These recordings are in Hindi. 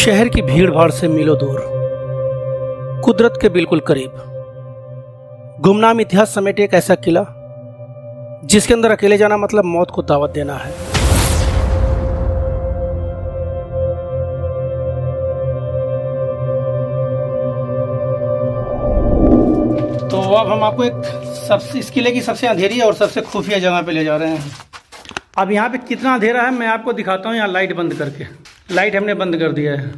शहर की भीड़ भाड़ से मीलों दूर, कुदरत के बिल्कुल करीब, गुमनाम इतिहास समेटे एक ऐसा किला जिसके अंदर अकेले जाना मतलब मौत को दावत देना है। तो अब हम आपको इस किले की सबसे अंधेरी और सबसे खुफिया जगह पे ले जा रहे हैं। अब यहाँ पे कितना अंधेरा है मैं आपको दिखाता हूँ। यहाँ लाइट बंद करके, लाइट हमने बंद कर दिया है।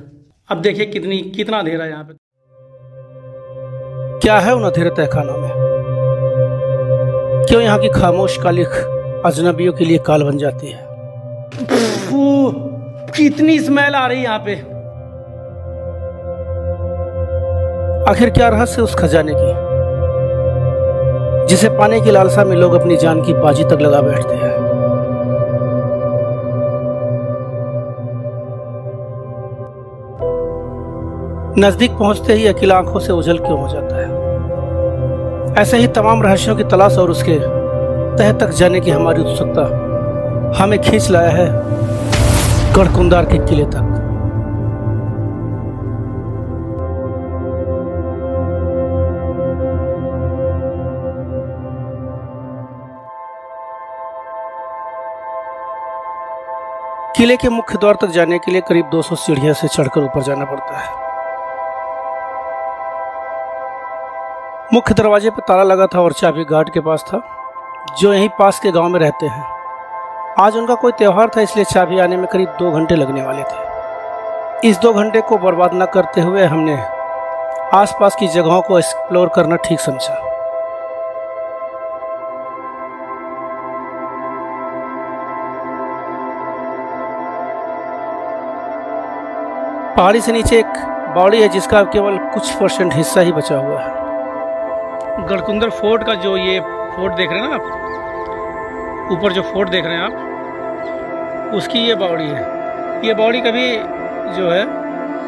अब देखिए कितना अंधेरा है यहाँ पे। क्या है उन अंधेरे तहखानों में? क्यों यहाँ की खामोश कालिख अजनबियों के लिए काल बन जाती है? कितनी स्मेल आ रही है यहाँ पे। आखिर क्या रहस्य उस खजाने की जिसे पाने की लालसा में लोग अपनी जान की बाजी तक लगा बैठते हैं। नजदीक पहुंचते ही अकेला आंखों से ओझल क्यों हो जाता है। ऐसे ही तमाम रहस्यों की तलाश और उसके तह तक जाने की हमारी उत्सुकता हमें खींच लाया है गढ़कुंदार के किले तक। किले के मुख्य द्वार तक जाने के लिए करीब 200 सीढ़ियां से चढ़कर ऊपर जाना पड़ता है। मुख्य दरवाजे पर ताला लगा था और चाबी गार्ड के पास था, जो यहीं पास के गांव में रहते हैं। आज उनका कोई त्योहार था, इसलिए चाबी आने में करीब 2 घंटे लगने वाले थे। इस 2 घंटे को बर्बाद न करते हुए हमने आसपास की जगहों को एक्सप्लोर करना ठीक समझा। पहाड़ी से नीचे एक बावड़ी है जिसका केवल कुछ % हिस्सा ही बचा हुआ है। गढ़कुंदर फोर्ट का जो ये फोर्ट देख रहे हैं ना आप, ऊपर जो फोर्ट देख रहे हैं आप, उसकी ये बावड़ी है। ये बावड़ी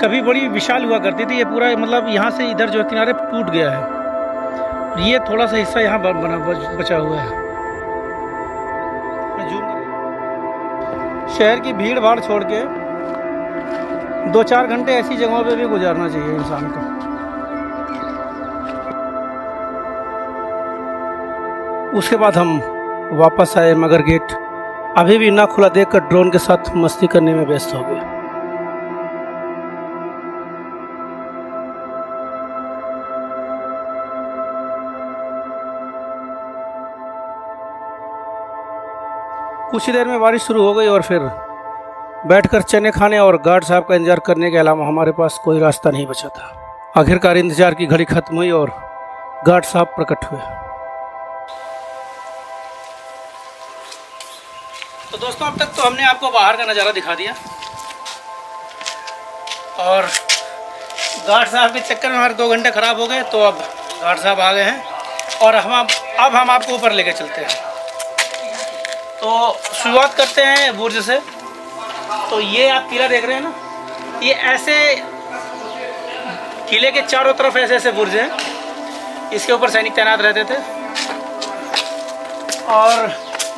कभी बड़ी विशाल हुआ करती थी। ये पूरा मतलब यहाँ से इधर जो किनारे टूट गया है। ये थोड़ा सा हिस्सा यहाँ बचा हुआ है। शहर की भीड़ भाड़ छोड़ के 2-4 घंटे ऐसी जगहों पे भी गुजारना चाहिए इंसान को। उसके बाद हम वापस आए, मगर गेट अभी भी ना खुला देखकर ड्रोन के साथ मस्ती करने में व्यस्त हो गए। कुछ ही देर में बारिश शुरू हो गई और फिर बैठकर चने खाने और गार्ड साहब का इंतजार करने के अलावा हमारे पास कोई रास्ता नहीं बचा था। आखिरकार इंतजार की घड़ी खत्म हुई और गार्ड साहब प्रकट हुए। तो दोस्तों, अब तक तो हमने आपको बाहर का नज़ारा दिखा दिया और गार्ड साहब के चक्कर में हमारे 2 घंटे ख़राब हो गए। तो अब गार्ड साहब आ गए हैं और अब हम आपको ऊपर लेके चलते हैं। तो शुरुआत करते हैं बुर्ज से। तो ये आप किला देख रहे हैं ना, ये ऐसे किले के चारों तरफ ऐसे ऐसे बुर्ज हैं। इसके ऊपर सैनिक तैनात रहते थे और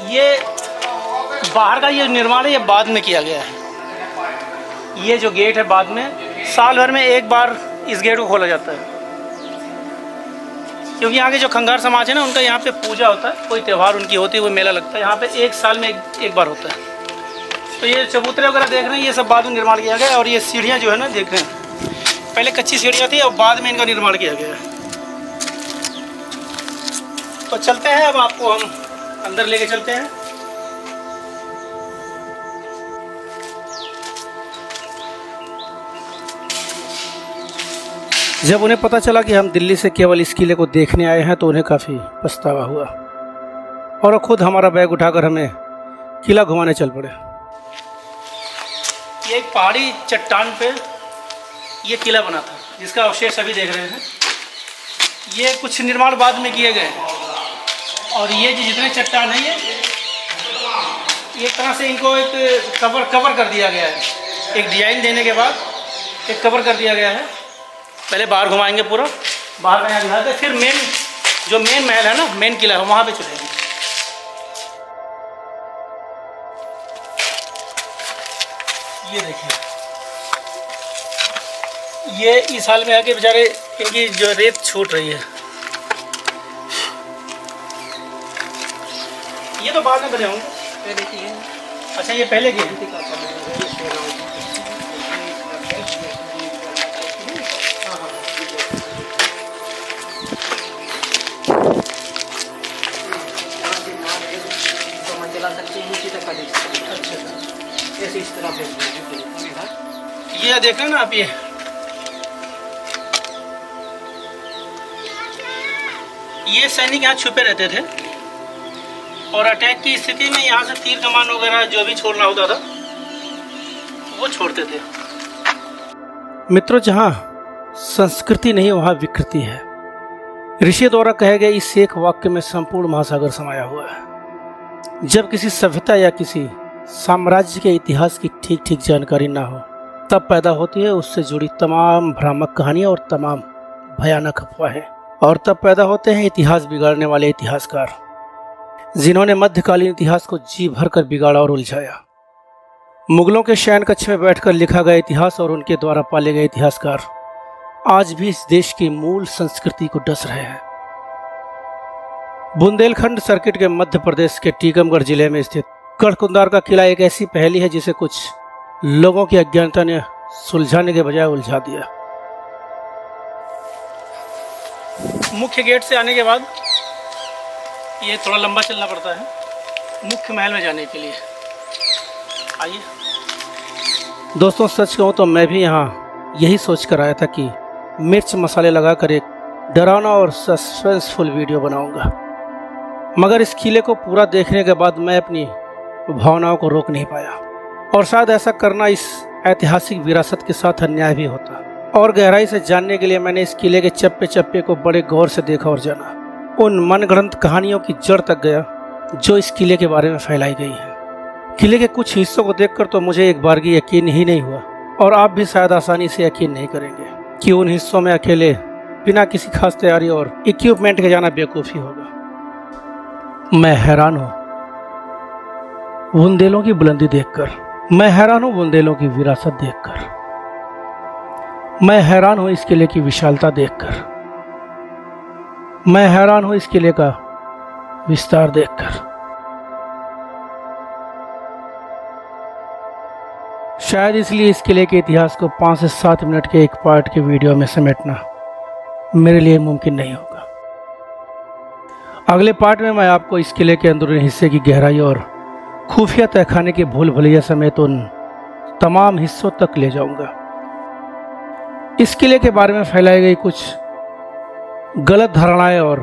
ये बाहर का ये निर्माण है, ये बाद में किया गया है। ये जो गेट है बाद में, साल भर में एक बार इस गेट को खोला जाता है, क्योंकि यहाँ के जो खंगार समाज है ना, उनका यहाँ पे पूजा होता है, कोई त्यौहार उनकी होती है, वो मेला लगता है यहाँ पे, 1 साल में एक बार होता है। तो ये चबूतरे वगैरह देख रहे हैं, ये सब बाद में निर्माण किया गया है। और ये सीढ़ियाँ जो है ना देख रहे हैं, पहले कच्ची सीढ़ियाँ थी और बाद में इनका निर्माण किया गया है। तो चलते हैं, अब आपको हम अंदर लेके चलते हैं। जब उन्हें पता चला कि हम दिल्ली से केवल इस किले को देखने आए हैं तो उन्हें काफ़ी पछतावा हुआ और वो खुद हमारा बैग उठाकर हमें किला घुमाने चल पड़े। ये एक पहाड़ी चट्टान पे ये किला बना था, जिसका अवशेष अभी देख रहे हैं। ये कुछ निर्माण बाद में किए गए और ये जितने चट्टान है ये तरह से इनको एक कवर कर दिया गया है। एक डिजाइन देने के बाद एक कवर कर दिया गया है। पहले बाहर घुमाएंगे, पूरा बाहर का यहाँ दिखाते हैं, फिर मेन महल है ना, मेन किला है, वहाँ पे चलेंगे। ये देखिए ये इस हाल में आके बेचारे इनकी जो रेत छूट रही है। ये तो बाद में बने होंगे, पहले की है। अच्छा ये पहले की है। इस तरह ये देख रहे हैं ना आप, ये सैनिक यहाँ छुपे रहते थे और अटैक की स्थिति में यहाँ से तीर कमान वगैरह जो भी छोड़ना होता था वो छोड़ते थे। मित्रों, जहाँ संस्कृति नहीं वहाँ विकृति है। ऋषि द्वारा कहे गए इस एक वाक्य में संपूर्ण महासागर समाया हुआ है। जब किसी सभ्यता या किसी साम्राज्य के इतिहास की ठीक ठीक जानकारी ना हो तब पैदा होती है उससे जुड़ी तमाम भ्रामक कहानियां और तमाम भयानक अफवाहें, और तब पैदा होते हैं इतिहास बिगाड़ने वाले इतिहासकार, जिन्होंने मध्यकालीन इतिहास को जी भर कर बिगाड़ा और उलझाया। मुगलों के शयन कक्ष में बैठकर लिखा गया इतिहास और उनके द्वारा पाले गए इतिहासकार आज भी इस देश की मूल संस्कृति को डस रहे हैं। बुंदेलखंड सर्किट के मध्य प्रदेश के टीकमगढ़ जिले में स्थित गढ़कुंदार का किला एक ऐसी पहेली है जिसे कुछ लोगों की अज्ञानता ने सुलझाने के बजाय उलझा दिया। मुख्य गेट से आने के बाद ये थोड़ा लंबा चलना पड़ता है मुख्य महल में जाने के लिए। आइए दोस्तों, सच कहूँ तो मैं भी यहाँ यही सोच कर आया था कि मिर्च मसाले लगाकर एक डरावना और सस्पेंसफुल वीडियो बनाऊंगा, मगर इस किले को पूरा देखने के बाद मैं अपनी भावनाओं को रोक नहीं पाया, और शायद ऐसा करना इस ऐतिहासिक विरासत के साथ अन्याय भी होता। और गहराई से जानने के लिए मैंने इस किले के चप्पे चप्पे को बड़े गौर से देखा और जाना। उन मनगढ़ंत कहानियों की जड़ तक गया जो इस किले के बारे में फैलाई गई है। किले के कुछ हिस्सों को देखकर तो मुझे एक बार भी यकीन ही नहीं हुआ, और आप भी शायद आसानी से यकीन नहीं करेंगे कि उन हिस्सों में अकेले बिना किसी खास तैयारी और इक्विपमेंट के जाना बेवकूफ़ी होगा। मैं हैरान हूँ बुंदेलों की बुलंदी देखकर, मैं हैरान हूँ बुंदेलों की विरासत देखकर, मैं हैरान हूँ इस किले की विशालता देखकर, मैं हैरान हूँ इस किले का विस्तार देखकर। शायद इसलिए इस किले के इतिहास को 5 से 7 मिनट के एक पार्ट के वीडियो में समेटना मेरे लिए मुमकिन नहीं होगा। अगले पार्ट में मैं आपको इस किले के अंदरूनी हिस्से की गहराई और खुफिया तहखाने के भूल भुलैया समेत उन तमाम हिस्सों तक ले जाऊंगा। इस किले के बारे में फैलाई गई कुछ गलत धारणाएं और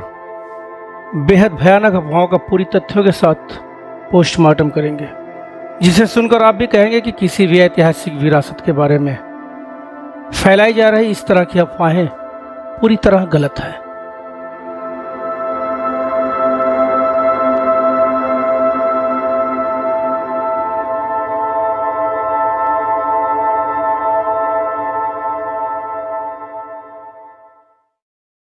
बेहद भयानक अफवाहों का पूरी तथ्यों के साथ पोस्टमार्टम करेंगे, जिसे सुनकर आप भी कहेंगे कि किसी भी ऐतिहासिक विरासत के बारे में फैलाई जा रही इस तरह की अफवाहें पूरी तरह गलत है।